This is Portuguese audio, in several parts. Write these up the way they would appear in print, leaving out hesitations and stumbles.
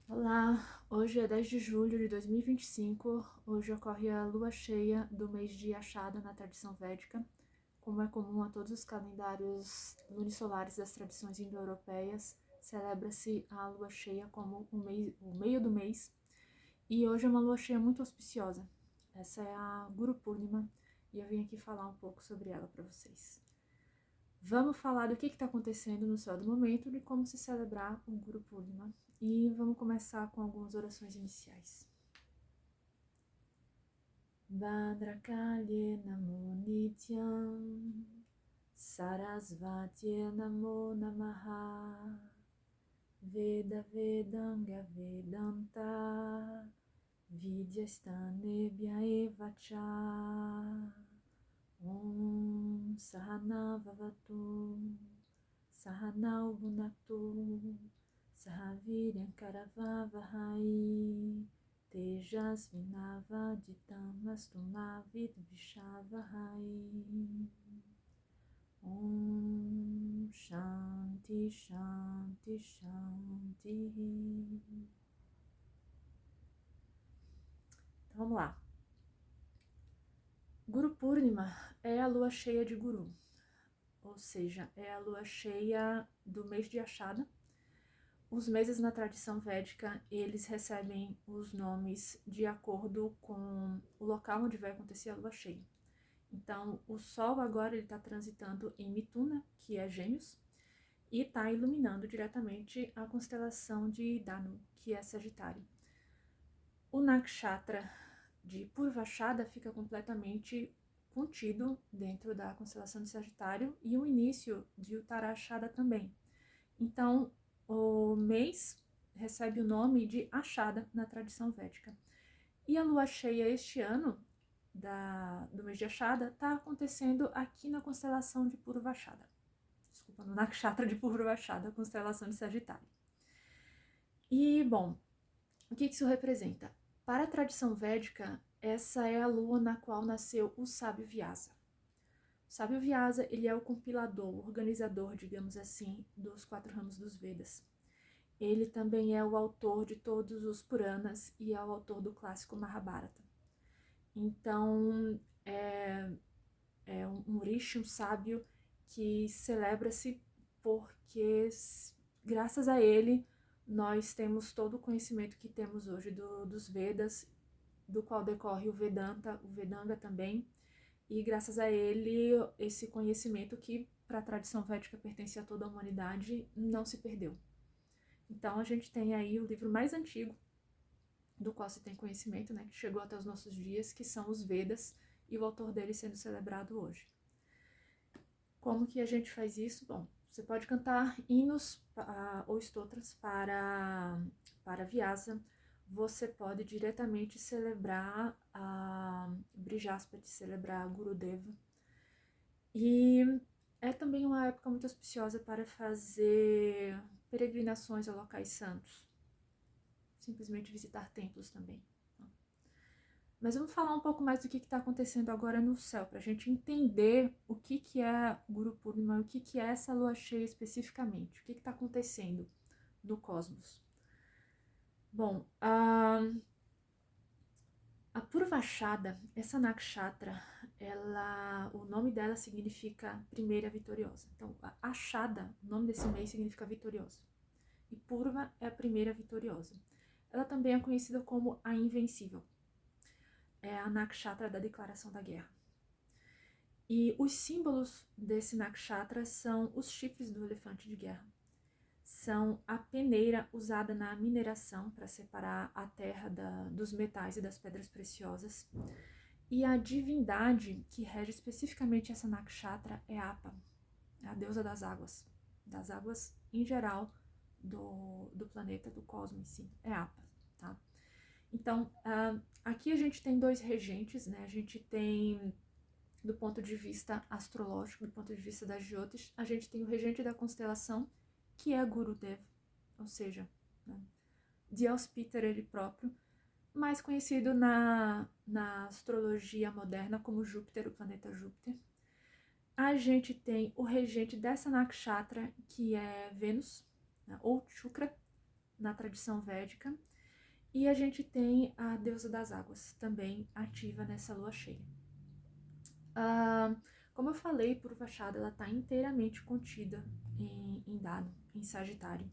Olá, hoje é 10 de julho de 2025. Hoje ocorre a lua cheia do mês de Ashada na tradição védica. Como é comum a todos os calendários lunisolares das tradições indo-europeias, celebra-se a lua cheia como o meio do mês. E hoje é uma lua cheia muito auspiciosa. Essa é a Guru Purnima e eu vim aqui falar um pouco sobre ela para vocês. Vamos falar do que está acontecendo no céu do momento e como se celebrar o Guru Purnima. E vamos começar com algumas orações iniciais. Bhadrakalye namo nityam, Sarasvatye namo namaha, Veda Vedanga Vedanta, Vidyasthanebhya evacha. Om Sahana Vavatu, Sahana Bhunaktu, Sahaviryam Karavavahai, Tejasvinavaditam Astuma Vidvishavahai. Om Shanti Shanti Shanti. Então vamos lá. Guru Purnima é a lua cheia de Guru, ou seja, é a lua cheia do mês de Ashada. Os meses na tradição védica, eles recebem os nomes de acordo com o local onde vai acontecer a lua cheia. Então, o Sol agora está transitando em Mituna, que é Gêmeos, e está iluminando diretamente a constelação de Danu, que é Sagitário. O Nakshatra de Purvashada fica completamente contido dentro da constelação de Sagitário e o início de Uttarashada também. Então, o mês recebe o nome de Ashada na tradição védica. E a lua cheia este ano, do mês de Ashada, está acontecendo aqui na constelação de Purvashada. Desculpa, no Nakshatra de Purvashada, constelação de Sagitário. E, bom, o que isso representa? Para a tradição védica, essa é a lua na qual nasceu o sábio Vyasa. O sábio Vyasa, ele é o compilador, o organizador, digamos assim, dos 4 ramos dos Vedas. Ele também é o autor de todos os Puranas e é o autor do clássico Mahabharata. Então, é um rishi, um sábio, que celebra-se porque, graças a ele, nós temos todo o conhecimento que temos hoje dos Vedas, do qual decorre o Vedanta, o Vedanga também, e graças a ele, esse conhecimento que para a tradição védica pertence a toda a humanidade, não se perdeu. Então a gente tem aí o livro mais antigo do qual se tem conhecimento, né, que chegou até os nossos dias, que são os Vedas, e o autor dele sendo celebrado hoje. Como que a gente faz isso? Bom, você pode cantar hinos ou stotras para Vyasa, você pode diretamente celebrar a Brihaspati, celebrar Gurudeva. E é também uma época muito auspiciosa para fazer peregrinações a locais santos. Simplesmente visitar templos também. Mas vamos falar um pouco mais do que está acontecendo agora no céu, para a gente entender o que é Guru Purnima, o que é essa lua cheia especificamente, o que está acontecendo no cosmos. Bom, a Purvashada, essa nakshatra, o nome dela significa primeira vitoriosa. Então, a Ashada, o nome desse mês significa vitoriosa. E Purva é a primeira vitoriosa. Ela também é conhecida como a invencível. É a nakshatra da declaração da guerra. E os símbolos desse nakshatra são os chifres do elefante de guerra. São a peneira usada na mineração para separar a terra dos metais e das pedras preciosas. E a divindade que rege especificamente essa nakshatra é Apa, a deusa das águas em geral do planeta, do cosmos em si, é Apa, tá? Então, aqui a gente tem 2 regentes, né? A gente tem, do ponto de vista astrológico, do ponto de vista das Jyotish, a gente tem o regente da constelação, que é Gurudev, ou seja, né, Deus Peter ele próprio, mais conhecido na astrologia moderna como Júpiter, o planeta Júpiter. A gente tem o regente dessa nakshatra, que é Vênus, né, ou Shukra, na tradição védica. E a gente tem a deusa das águas, também ativa nessa lua cheia. Como eu falei, Purvashada, ela está inteiramente contida em Dado, em Sagitário.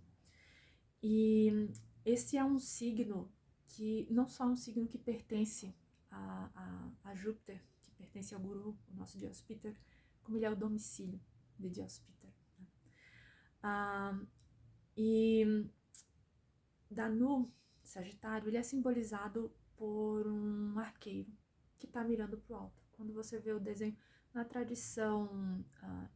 E esse é um signo que, não só um signo que pertence a Júpiter, que pertence ao Guru, o nosso Deus Piter, como ele é o domicílio de Deus Piter. E Danu, Sagitário, ele é simbolizado por um arqueiro que está mirando para o alto. Quando você vê o desenho na tradição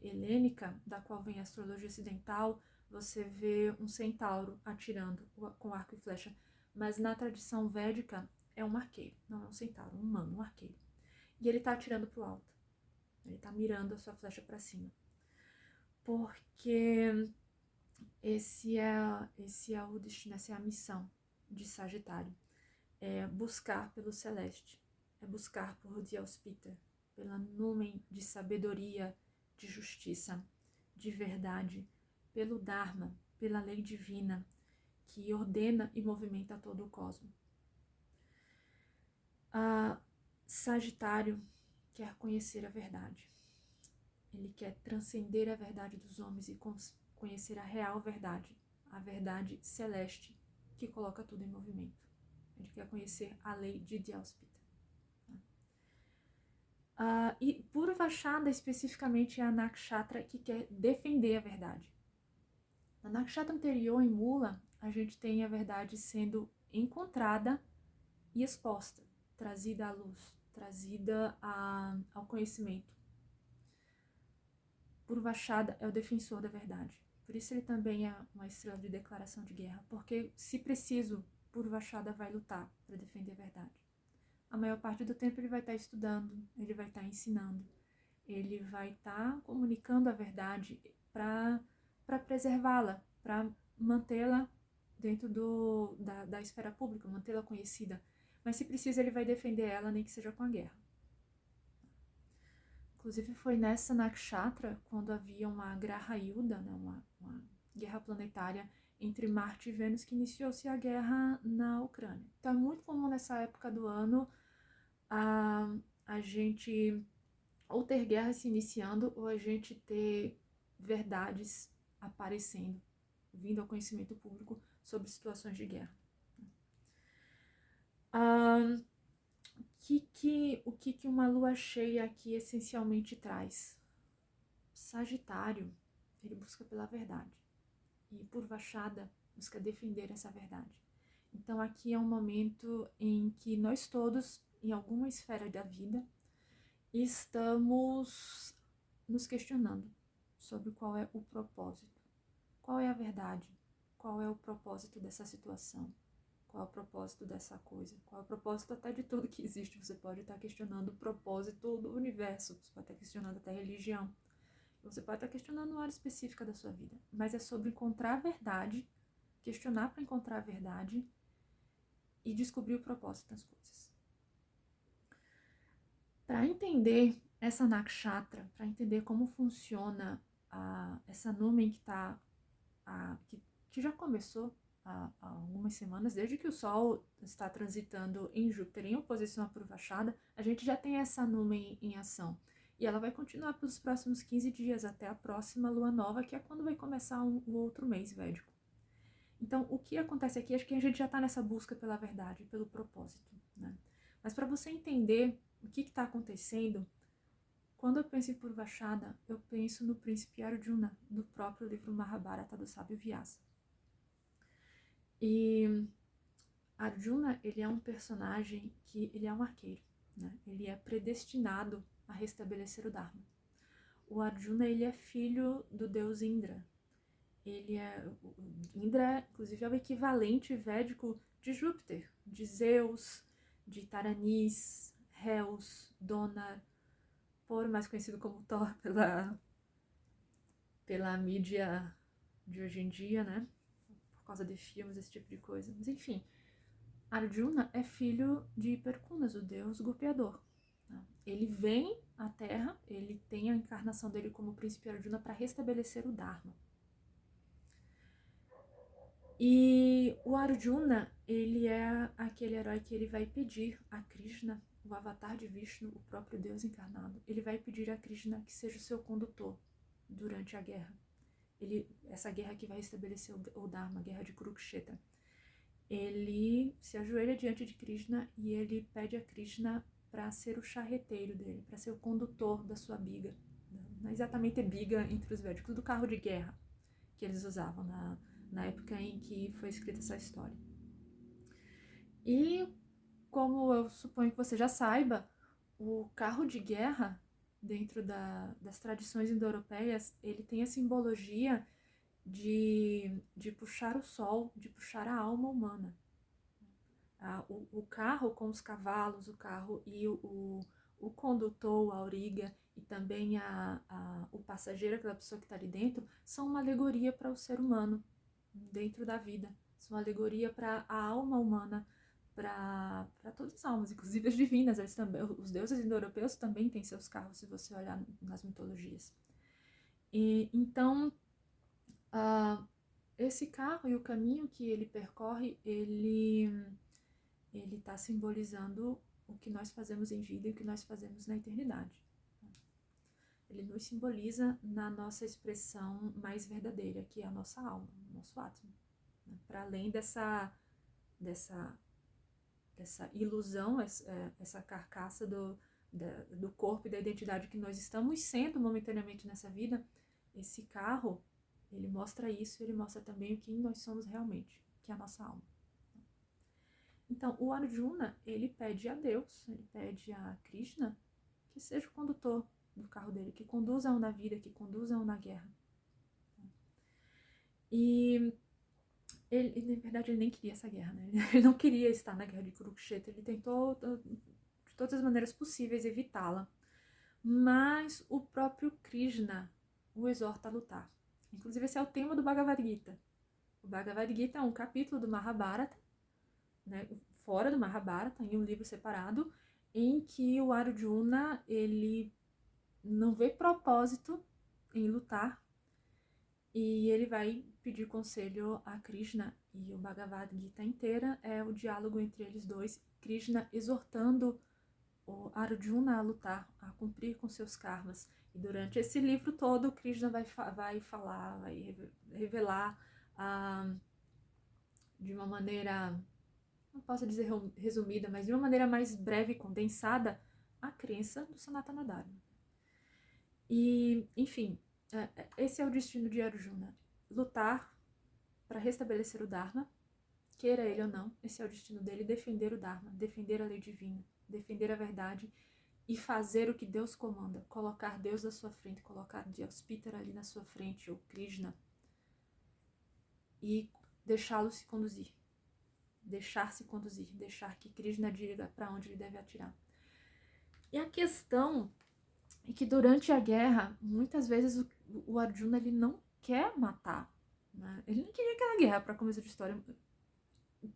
helênica, da qual vem a astrologia ocidental, você vê um centauro atirando com arco e flecha, mas na tradição védica é um arqueiro, não é um centauro, um humano, um arqueiro. E ele está atirando para o alto, ele está mirando a sua flecha para cima, porque esse é o destino, essa é a missão de Sagitário, é buscar pelo celeste, é buscar por Deus Piter, pela numen de sabedoria, de justiça, de verdade, pelo Dharma, pela lei divina, que ordena e movimenta todo o cosmos. Sagitário quer conhecer a verdade. Ele quer transcender a verdade dos homens e conhecer a real verdade, a verdade celeste que coloca tudo em movimento. Ele quer conhecer a lei de Dyaus-Pita. E Purvashada especificamente é a nakshatra que quer defender a verdade. Na nakshatra anterior, em Mula, a gente tem a verdade sendo encontrada e exposta, trazida à luz, trazida ao conhecimento. Purvashada é o defensor da verdade. Por isso ele também é uma estrela de declaração de guerra, porque, se preciso, Purvashada vai lutar para defender a verdade. A maior parte do tempo ele vai estar estudando, ele vai estar ensinando, ele vai estar comunicando a verdade para preservá-la, para mantê-la dentro da esfera pública, mantê-la conhecida. Mas se precisa, ele vai defender ela, nem que seja com a guerra. Inclusive foi nessa nakshatra, quando havia uma Graha Yuddha, né, uma guerra planetária entre Marte e Vênus, que iniciou-se a guerra na Ucrânia. Então é muito comum nessa época do ano a gente ou ter guerra se iniciando, ou a gente ter verdades aparecendo, vindo ao conhecimento público sobre situações de guerra. O que uma lua cheia aqui essencialmente traz? Sagitário, ele busca pela verdade. E Purvashada busca defender essa verdade. Então aqui é um momento em que nós todos, em alguma esfera da vida, estamos nos questionando sobre qual é o propósito. Qual é a verdade? Qual é o propósito dessa situação? Qual é o propósito dessa coisa? Qual é o propósito até de tudo que existe? Você pode estar questionando o propósito do universo, você pode estar questionando até a religião, você pode estar questionando uma área específica da sua vida, mas é sobre encontrar a verdade, questionar para encontrar a verdade e descobrir o propósito das coisas. Para entender essa nakshatra, para entender como funciona essa numen que já começou há algumas semanas, desde que o Sol está transitando em Júpiter em oposição à Purvashada, a gente já tem essa numen em ação. E ela vai continuar pelos próximos 15 dias, até a próxima lua nova, que é quando vai começar o outro mês védico. Então, o que acontece aqui, acho que a gente já está nessa busca pela verdade, pelo propósito, né? Mas para você entender o que está acontecendo, quando eu penso em Purvashada, eu penso no príncipe Arjuna, do próprio livro Mahabharata do sábio Vyasa. E Arjuna, ele é um personagem que ele é um arqueiro, né? Ele é predestinado a restabelecer o Dharma. O Arjuna, ele é filho do deus Indra. Indra, inclusive, é o equivalente védico de Júpiter, de Zeus, de Taranis, Heus, Donar, por mais conhecido como Thor pela mídia de hoje em dia, né? Por causa de filmes, esse tipo de coisa. Mas enfim, Arjuna é filho de Hiperkunas, o deus golpeador. Ele vem à Terra, ele tem a encarnação dele como príncipe Arjuna para restabelecer o Dharma. E o Arjuna, ele é aquele herói que ele vai pedir a Krishna, o avatar de Vishnu, o próprio Deus encarnado, ele vai pedir a Krishna que seja o seu condutor durante a guerra. Essa guerra que vai estabelecer o Dharma, a guerra de Kurukshetra. Ele se ajoelha diante de Krishna e ele pede a Krishna para ser o charreteiro dele, para ser o condutor da sua biga. Não é exatamente biga entre os védicos, do carro de guerra que eles usavam na época em que foi escrita essa história. E, como eu suponho que você já saiba, o carro de guerra, dentro das tradições indo-europeias, ele tem a simbologia de puxar o sol, de puxar a alma humana. O carro com os cavalos, o carro e o condutor, a auriga, e também o passageiro, aquela pessoa que está ali dentro, são uma alegoria para o ser humano dentro da vida. São uma alegoria para a alma humana, para todas as almas, inclusive as divinas. Eles também, os deuses indo-europeus também têm seus carros, se você olhar nas mitologias. Então, esse carro e o caminho que ele percorre, ele está simbolizando o que nós fazemos em vida e o que nós fazemos na eternidade. Ele nos simboliza na nossa expressão mais verdadeira, que é a nossa alma, o nosso átomo. Para além dessa ilusão, essa carcaça do corpo e da identidade que nós estamos sendo momentaneamente nessa vida, esse carro, ele mostra isso, ele mostra também o que nós somos realmente, que é a nossa alma. Então, o Arjuna, ele pede a Deus, ele pede a Krishna que seja o condutor do carro dele, que conduza-o na vida, que conduza-o na guerra. E ele, na verdade, ele nem queria essa guerra, né? Ele não queria estar na guerra de Kurukshetra, ele tentou de todas as maneiras possíveis evitá-la. Mas o próprio Krishna o exorta a lutar. Inclusive, esse é o tema do Bhagavad Gita. O Bhagavad Gita é um capítulo do Mahabharata, né, fora do Mahabharata, em um livro separado, em que o Arjuna, ele não vê propósito em lutar e ele vai pedir conselho a Krishna, e o Bhagavad Gita inteira é o diálogo entre eles dois, Krishna exortando o Arjuna a lutar, a cumprir com seus karmas. E durante esse livro todo, Krishna vai falar, vai revelar de uma maneira, não posso dizer resumida, mas de uma maneira mais breve e condensada, a crença do Sanatana Dharma. E, enfim, esse é o destino de Arjuna. Lutar para restabelecer o Dharma, queira ele ou não, esse é o destino dele, defender o Dharma, defender a lei divina, defender a verdade e fazer o que Deus comanda, colocar Deus na sua frente, colocar Deus Peter ali na sua frente, ou Krishna, e deixá-lo se conduzir. Deixar-se conduzir, deixar que Krishna diga para onde ele deve atirar. E a questão é que durante a guerra, muitas vezes o Arjuna ele não quer matar, né? Ele não queria aquela guerra para começo de história.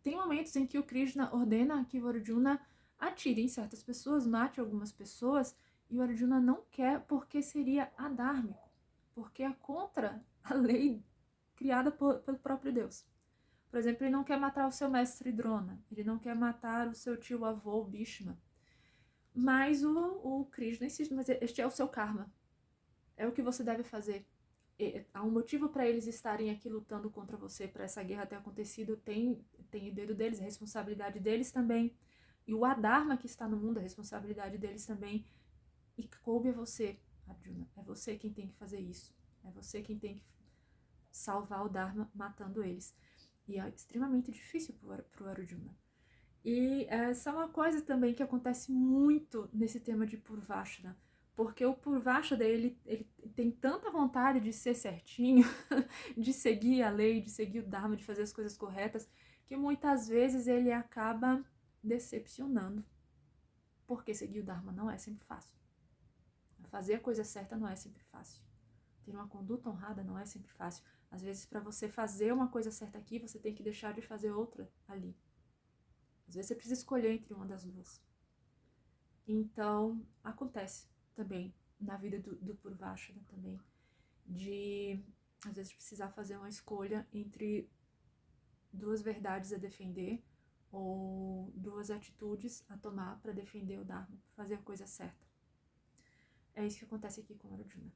Tem momentos em que o Krishna ordena que o Arjuna atire em certas pessoas, mate algumas pessoas, e o Arjuna não quer porque seria adármico, porque é contra a lei criada pelo próprio Deus. Por exemplo, ele não quer matar o seu mestre Drona, ele não quer matar o seu tio-avô Bhishma. Mas o Krishna insiste, mas este é o seu karma. É o que você deve fazer. Há um motivo para eles estarem aqui lutando contra você, para essa guerra ter acontecido, tem o dedo deles, a responsabilidade deles também. E o Adharma que está no mundo, a responsabilidade deles também. E coube a você, Arjuna. É você quem tem que fazer isso. É você quem tem que salvar o Dharma matando eles. E é extremamente difícil para o Arjuna. E essa é uma coisa também que acontece muito nesse tema de Purvashana, porque o Purvashana, ele tem tanta vontade de ser certinho, de seguir a lei, de seguir o Dharma, de fazer as coisas corretas, que muitas vezes ele acaba decepcionando, porque seguir o Dharma não é sempre fácil. Fazer a coisa certa não é sempre fácil. Ter uma conduta honrada não é sempre fácil. Às vezes, para você fazer uma coisa certa aqui, você tem que deixar de fazer outra ali. Às vezes você precisa escolher entre uma das duas. Então, acontece também na vida do Purvashana também, de às vezes precisar fazer uma escolha entre duas verdades a defender ou duas atitudes a tomar para defender o Dharma, fazer a coisa certa. É isso que acontece aqui com Arjuna.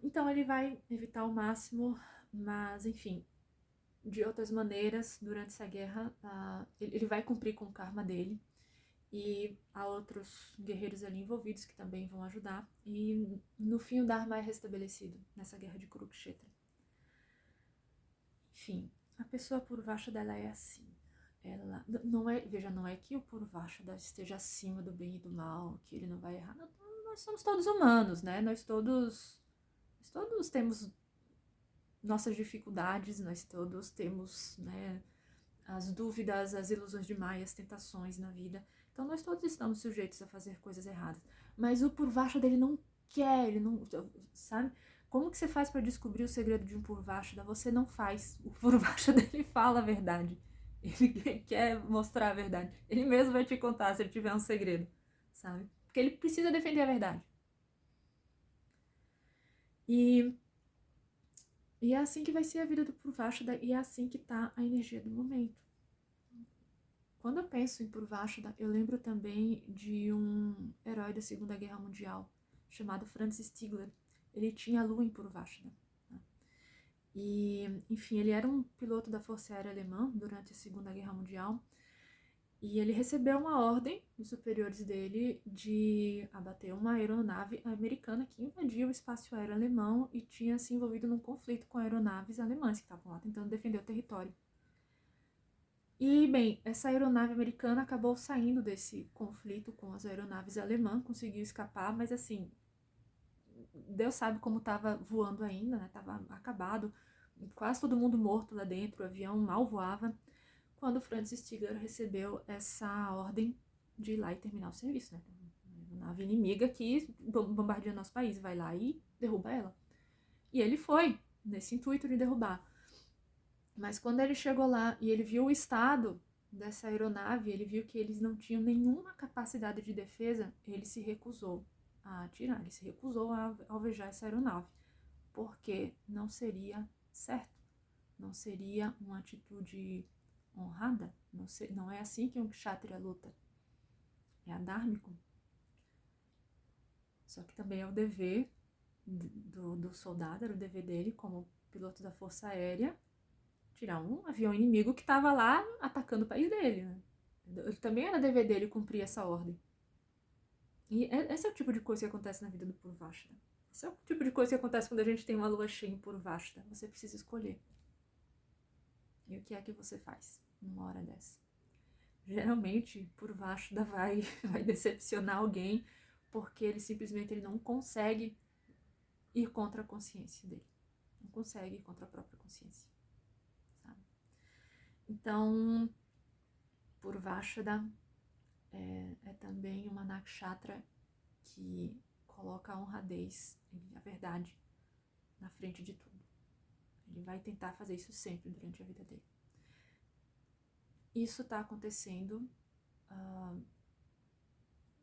Então ele vai evitar ao máximo, mas enfim, de outras maneiras, durante essa guerra, ele vai cumprir com o karma dele, e há outros guerreiros ali envolvidos que também vão ajudar, e no fim o Dharma é restabelecido nessa guerra de Kurukshetra. Enfim, a pessoa Purvasha dela é assim. Ela não é, veja, não é que o Purvasha esteja acima do bem e do mal, que ele não vai errar. Não, nós somos todos humanos, né? Nós todos temos nossas dificuldades, nós todos temos, né, as dúvidas, as ilusões de Maya, as tentações na vida. Então nós todos estamos sujeitos a fazer coisas erradas. Mas o Purvasha dele não quer, ele não, sabe? Como que você faz para descobrir o segredo de um Purvasha? Você não faz. O Purvasha dele fala a verdade. Ele quer mostrar a verdade. Ele mesmo vai te contar se ele tiver um segredo, sabe? Porque ele precisa defender a verdade. E é assim que vai ser a vida do Purvasha, e é assim que tá a energia do momento. Quando eu penso em Purvasha, eu lembro também de um herói da Segunda Guerra Mundial, chamado Francis Stigler. Ele tinha a lua em Purvasha. Né? E, enfim, ele era um piloto da Força Aérea Alemã durante a Segunda Guerra Mundial, e ele recebeu uma ordem dos superiores dele de abater uma aeronave americana que invadiu o espaço aéreo alemão e tinha se envolvido num conflito com aeronaves alemãs que estavam lá tentando defender o território. E, bem, essa aeronave americana acabou saindo desse conflito com as aeronaves alemãs, conseguiu escapar, mas assim, Deus sabe como estava voando ainda, né? Tava acabado, quase todo mundo morto lá dentro, o avião mal voava, quando Francis Stigler recebeu essa ordem de ir lá e terminar o serviço, né? Uma nave inimiga que bombardeia nosso país, vai lá e derruba ela. E ele foi, nesse intuito de derrubar. Mas quando ele chegou lá e ele viu o estado dessa aeronave, ele viu que eles não tinham nenhuma capacidade de defesa, ele se recusou a atirar, ele se recusou a alvejar essa aeronave, porque não seria certo, não seria uma atitude honrada, não é assim que um kshatriya luta, é adármico. Só que também é o dever do soldado, era o dever dele como piloto da Força Aérea, tirar um avião inimigo que estava lá atacando o país dele. Né? Também era dever dele cumprir essa ordem. E esse é o tipo de coisa que acontece na vida do Purvasha. Esse é o tipo de coisa que acontece quando a gente tem uma lua cheia em Purvasha. Você precisa escolher. E o que é que você faz numa hora dessa? Geralmente, Purvasha vai decepcionar alguém porque ele simplesmente não consegue ir contra a consciência dele. Não consegue ir contra a própria consciência. Então, Purvashada é também uma nakshatra que coloca a honradez, a verdade, na frente de tudo. Ele vai tentar fazer isso sempre durante a vida dele. Isso está acontecendo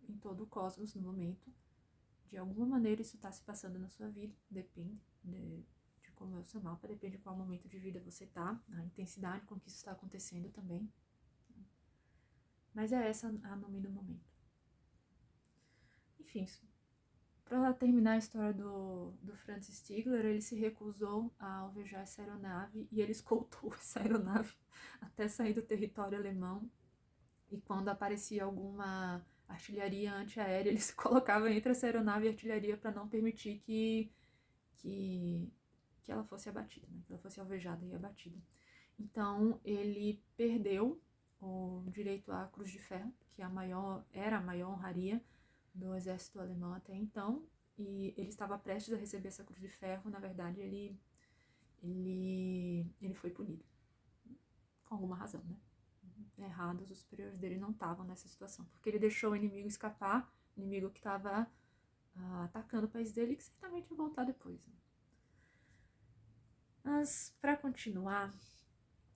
em todo o cosmos no momento. De alguma maneira isso está se passando na sua vida, depende de como é o seu mapa, depende de qual momento de vida você está, a intensidade com que isso está acontecendo também. Mas é essa a nome do momento. Enfim, para terminar a história do Francis Stigler, ele se recusou a alvejar essa aeronave e ele escoltou essa aeronave até sair do território alemão. E quando aparecia alguma artilharia antiaérea, ele se colocava entre essa aeronave e a artilharia para não permitir que ela fosse abatida, né? Que ela fosse alvejada e abatida. Então ele perdeu o direito à Cruz de Ferro, que era a maior honraria do exército alemão até então, e ele estava prestes a receber essa Cruz de Ferro. Na verdade, ele foi punido, com alguma razão, né? Errados, os superiores dele não estavam nessa situação, porque ele deixou o inimigo escapar, o inimigo que estava atacando o país dele, que certamente ia voltar depois. Né? Mas, para continuar,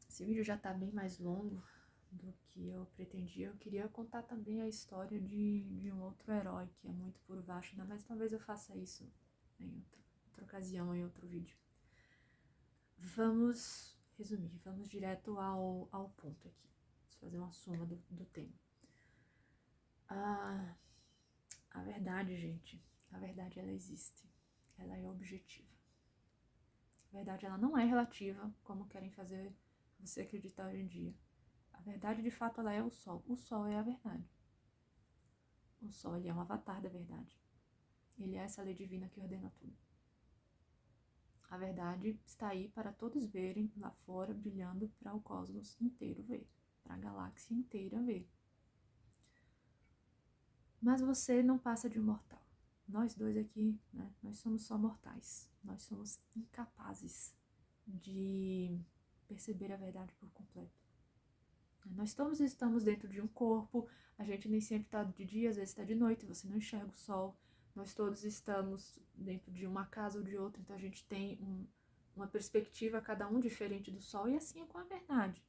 esse vídeo já está bem mais longo do que eu pretendia. Eu queria contar também a história de um outro herói que é muito Purvashada, mas talvez eu faça isso em outra ocasião, em outro vídeo. Vamos resumir, vamos direto ao ponto aqui. Vamos fazer uma soma do tema. A verdade, gente, a verdade ela existe, ela é objetiva. A verdade ela não é relativa, como querem fazer você acreditar hoje em dia. A verdade, de fato, ela é o sol. O sol é a verdade. O sol, ele é um avatar da verdade. Ele é essa lei divina que ordena tudo. A verdade está aí para todos verem lá fora, brilhando para o cosmos inteiro ver, para a galáxia inteira ver. Mas você não passa de um mortal. Nós dois aqui, né, nós somos só mortais. Nós somos incapazes de perceber a verdade por completo. Nós todos estamos dentro de um corpo, a gente nem sempre está de dia, às vezes está de noite, você não enxerga o sol. Nós todos estamos dentro de uma casa ou de outra, então a gente tem uma perspectiva, cada um diferente do sol, e assim é com a verdade.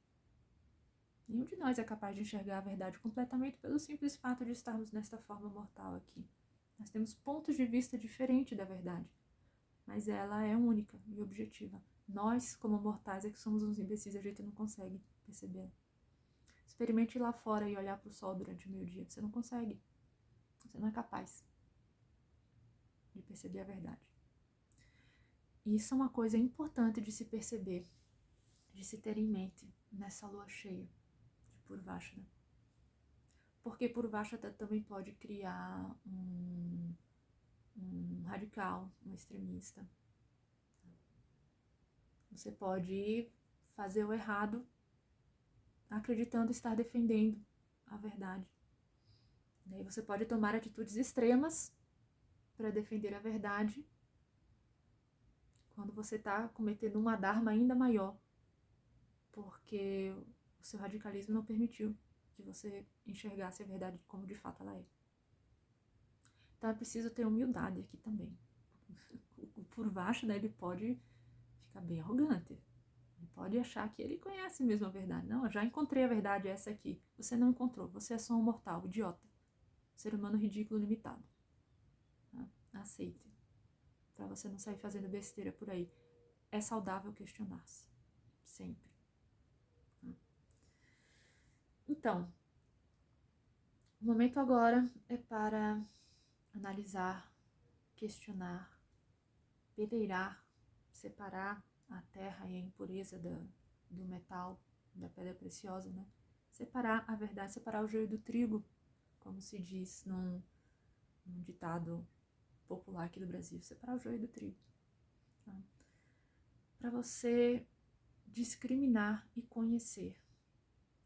Nenhum de nós é capaz de enxergar a verdade completamente pelo simples fato de estarmos nesta forma mortal aqui. Nós temos pontos de vista diferentes da verdade, mas ela é única e objetiva. Nós, como mortais, é que somos uns imbecis, a gente não consegue perceber. Experimente ir lá fora e olhar para o sol durante o meio-dia. Você não consegue. Você não é capaz de perceber a verdade. E isso é uma coisa importante de se perceber, de se ter em mente nessa lua cheia de Purvashada. Porque Purvashada também pode criar um radical, um extremista. Você pode fazer o errado acreditando estar defendendo a verdade. E aí você pode tomar atitudes extremas para defender a verdade quando você está cometendo um adharma ainda maior, porque o seu radicalismo não permitiu que você enxergasse a verdade como de fato ela é. Então é preciso ter humildade aqui também. O Purvashada, ele pode ficar bem arrogante. Ele pode achar que ele conhece mesmo a verdade. Não, eu já encontrei a verdade, essa aqui. Você não encontrou, você é só um mortal, idiota. Ser humano ridículo, limitado. Aceite. Para você não sair fazendo besteira por aí. É saudável questionar-se. Sempre. Então, o momento agora é para analisar, questionar, peneirar, separar a terra e a impureza do metal, da pedra preciosa, né? Separar a verdade, separar o joio do trigo, como se diz num ditado popular aqui do Brasil, separar o joio do trigo. Tá? Para você discriminar e conhecer.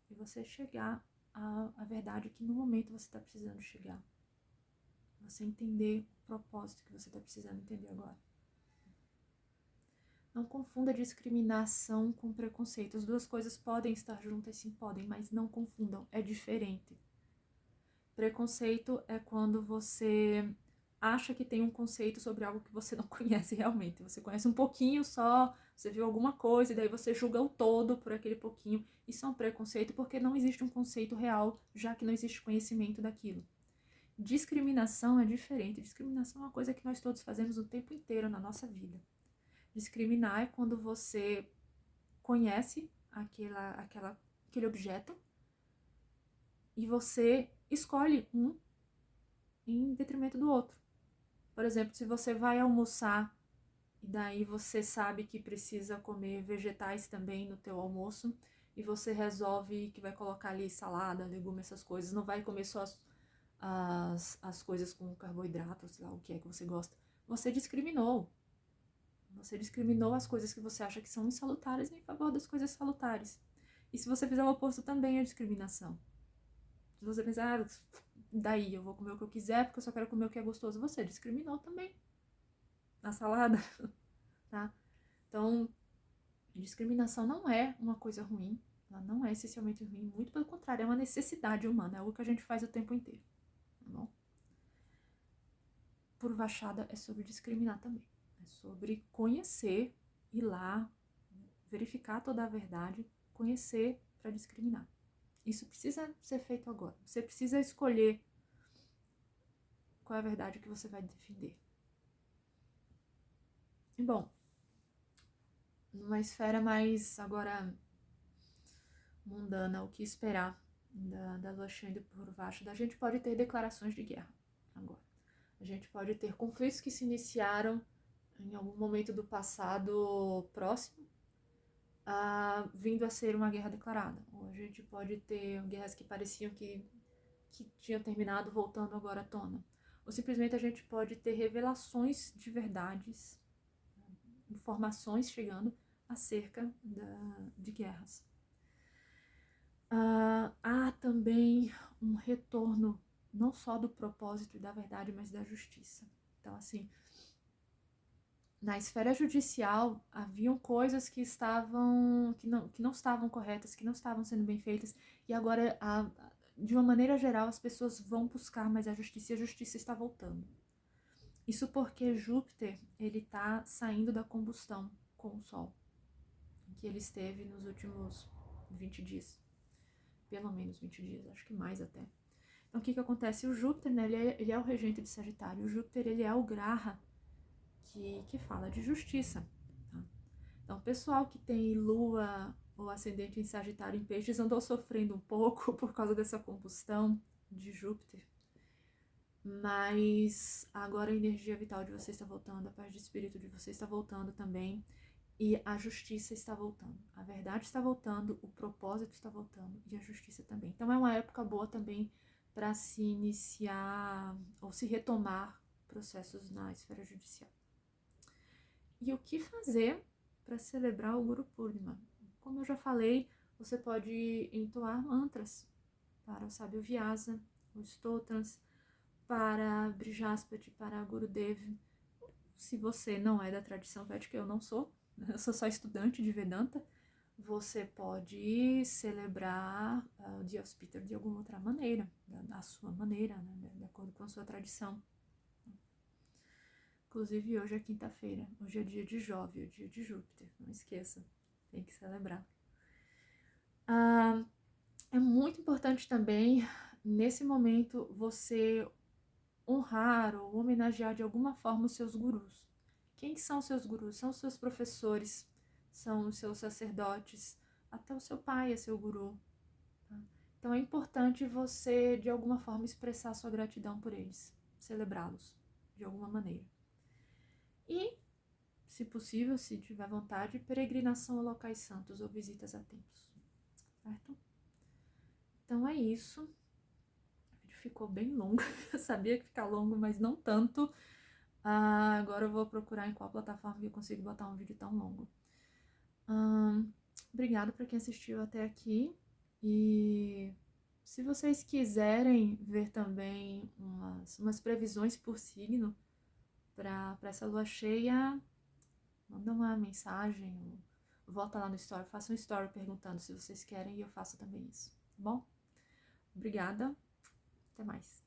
E você chegar à verdade que no momento você está precisando chegar. Você entender o propósito que você está precisando entender agora. Não confunda discriminação com preconceito. As duas coisas podem estar juntas, sim, podem, mas não confundam, é diferente. Preconceito é quando você acha que tem um conceito sobre algo que você não conhece realmente. Você conhece um pouquinho só, você viu alguma coisa e daí você julga o todo por aquele pouquinho. Isso é um preconceito porque não existe um conceito real, já que não existe conhecimento daquilo. Discriminação é diferente. Discriminação é uma coisa que nós todos fazemos o tempo inteiro na nossa vida. Discriminar é quando você conhece aquele objeto e você escolhe um em detrimento do outro. Por exemplo, se você vai almoçar e daí você sabe que precisa comer vegetais também no teu almoço e você resolve que vai colocar ali salada, legume, essas coisas, não vai comer só as coisas com carboidrato, sei lá o que é que você gosta. Você discriminou. Você discriminou as coisas que você acha que são insalutares em favor das coisas salutares. E se você fizer o oposto, também é discriminação. Se você pensar, daí eu vou comer o que eu quiser porque eu só quero comer o que é gostoso, você discriminou também na salada, tá? Então, discriminação não é uma coisa ruim, ela não é essencialmente ruim, muito pelo contrário, é uma necessidade humana, é algo que a gente faz o tempo inteiro, tá bom? Purvashada é sobre discriminar também. É sobre conhecer, ir lá, verificar toda a verdade, conhecer para discriminar. Isso precisa ser feito agora. Você precisa escolher qual é a verdade que você vai defender. E bom, numa esfera mais agora mundana, o que esperar da lua cheia indo por baixo. A gente pode ter declarações de guerra agora. A gente pode ter conflitos que se iniciaram em algum momento do passado próximo, vindo a ser uma guerra declarada. Ou a gente pode ter guerras que pareciam que tinham terminado, voltando agora à tona. Ou simplesmente a gente pode ter revelações de verdades, informações chegando acerca de guerras. Há também um retorno não só do propósito e da verdade, mas da justiça. Então, assim, na esfera judicial haviam coisas que não estavam corretas, que não estavam sendo bem feitas, e agora, de uma maneira geral, as pessoas vão buscar mais a justiça, e a justiça está voltando. Isso porque Júpiter, ele está saindo da combustão com o Sol, que ele esteve nos últimos 20 dias. Pelo menos 20 dias, acho que mais até. Então, o que acontece? O Júpiter, né, ele é o regente de Sagitário. O Júpiter, ele é o Graha que fala de justiça. Tá? Então, o pessoal que tem Lua ou ascendente em Sagitário em Peixes andou sofrendo um pouco por causa dessa combustão de Júpiter. Mas agora a energia vital de você está voltando, a paz de espírito de você está voltando também. E a justiça está voltando, a verdade está voltando, o propósito está voltando e a justiça também. Então é uma época boa também para se iniciar ou se retomar processos na esfera judicial. E o que fazer para celebrar o Guru Purnima? Como eu já falei, você pode entoar mantras para o sábio Vyasa, os stotras, para Brihaspati, para Gurudev. Se você não é da tradição védica, eu não sou, eu sou só estudante de Vedanta, você pode celebrar o dia Auspiter de alguma outra maneira, da sua maneira, né, de acordo com a sua tradição. Inclusive hoje é quinta-feira, hoje é dia de Jove, é dia de Júpiter, não esqueça, tem que celebrar. É muito importante também, nesse momento, você honrar ou homenagear de alguma forma os seus gurus. Quem são os seus gurus? São os seus professores, são os seus sacerdotes, até o seu pai é seu guru. Tá? Então é importante você, de alguma forma, expressar sua gratidão por eles, celebrá-los de alguma maneira. E, se possível, se tiver vontade, peregrinação a locais santos ou visitas a templos. Certo? Então é isso. O vídeo ficou bem longo. Eu sabia que ia ficar longo, mas não tanto. Agora eu vou procurar em qual plataforma que eu consigo botar um vídeo tão longo. Obrigada para quem assistiu até aqui. E se vocês quiserem ver também umas previsões por signo para essa lua cheia, manda uma mensagem, volta lá no story, faça um story perguntando se vocês querem e eu faço também isso, tá bom? Obrigada, até mais.